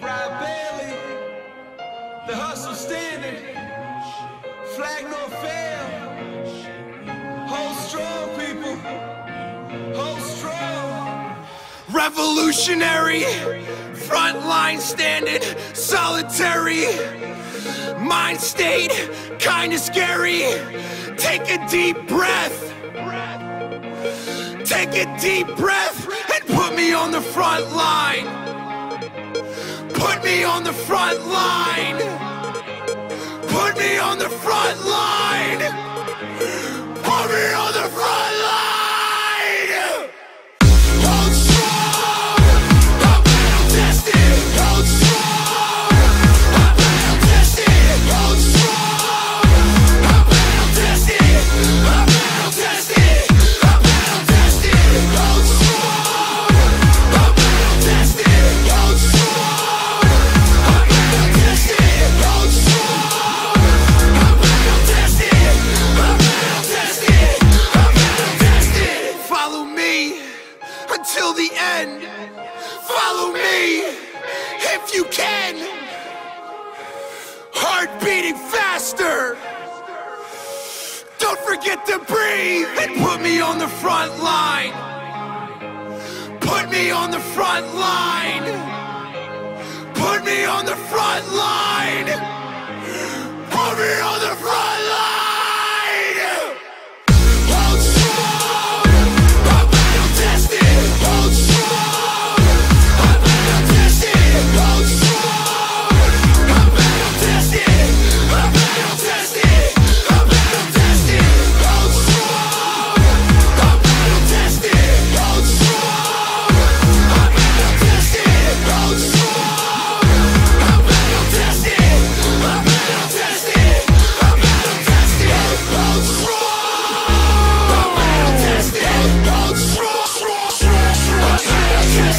Rod Bailey, the hustle standing, flag no fail. Hold strong, people, hold strong. Revolutionary, front line standing, solitary, mind state, kinda scary. Take a deep breath. Take a deep breath and put me on the front line. Put me on the front line. Put me on the front line. Put me on the front line. Hold strong. I'm battle tested. Hold strong. I'm battle tested. Hold strong. I'm battle tested. I'm battle tested. I'm battle tested. Hold strong. I'm battle tested. Hold strong. I'm battle tested. Hold strong. I'm battle tested. I'm battle tested. I'm battle tested. Follow me until the end. Follow me if you can. Heart beating faster. Don't forget to breathe and put me on the front line. Put me on the front line. Put me on the front line. Put me on the front line. Hold strong. I'm battle tested. Hold strong. I'm battle tested. Hold strong. I'm battle tested. I'm battle tested. I'm battle tested. Hold strong. I'm battle tested. Hold strong. I'm battle tested. Hold strong. I'm battle tested. I'm battle tested. I'm battle tested. Hold strong. I'm battle tested. Hold strong. I'm battle tested.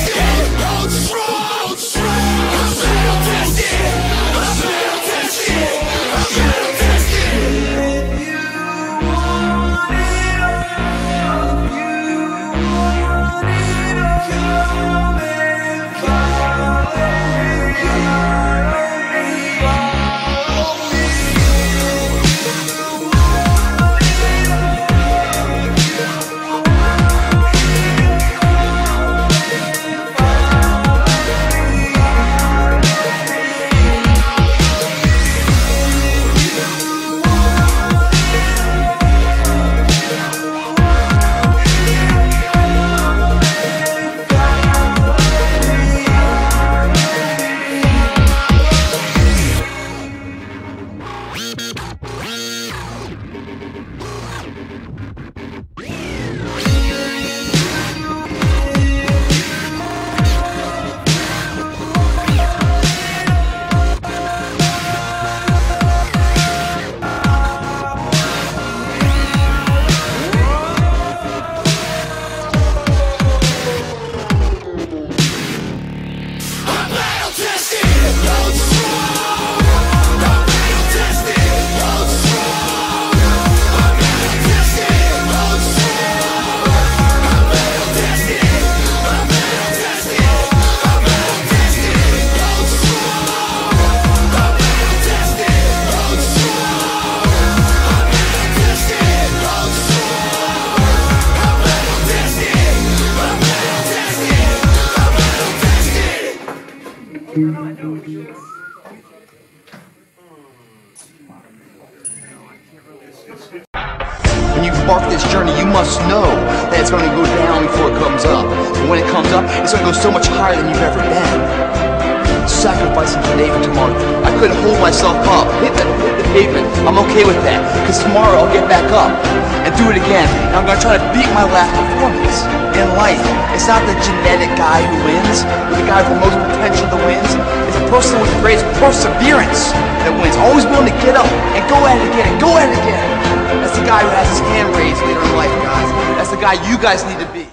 Hold strong. I'm battle tested. I'm battle tested. I'm battle tested. If you want it all, if you want it all, come and follow When you embark this journey, you must know that it's going to go down before it comes up. And when it comes up, it's going to go so much higher than you've ever been. Sacrificing today for tomorrow. I couldn't hold myself up. Hit the pavement. I'm okay with that. Because tomorrow I'll get back up and do it again. And I'm going to try to beat my last performance in life. It's not the genetic guy who wins, or the guy with the most potential that wins. It's a person with great perseverance that wins. Always willing to get up and go at it again and go at it again. That's the guy who has his hand raised later in life, guys. That's the guy you guys need to be.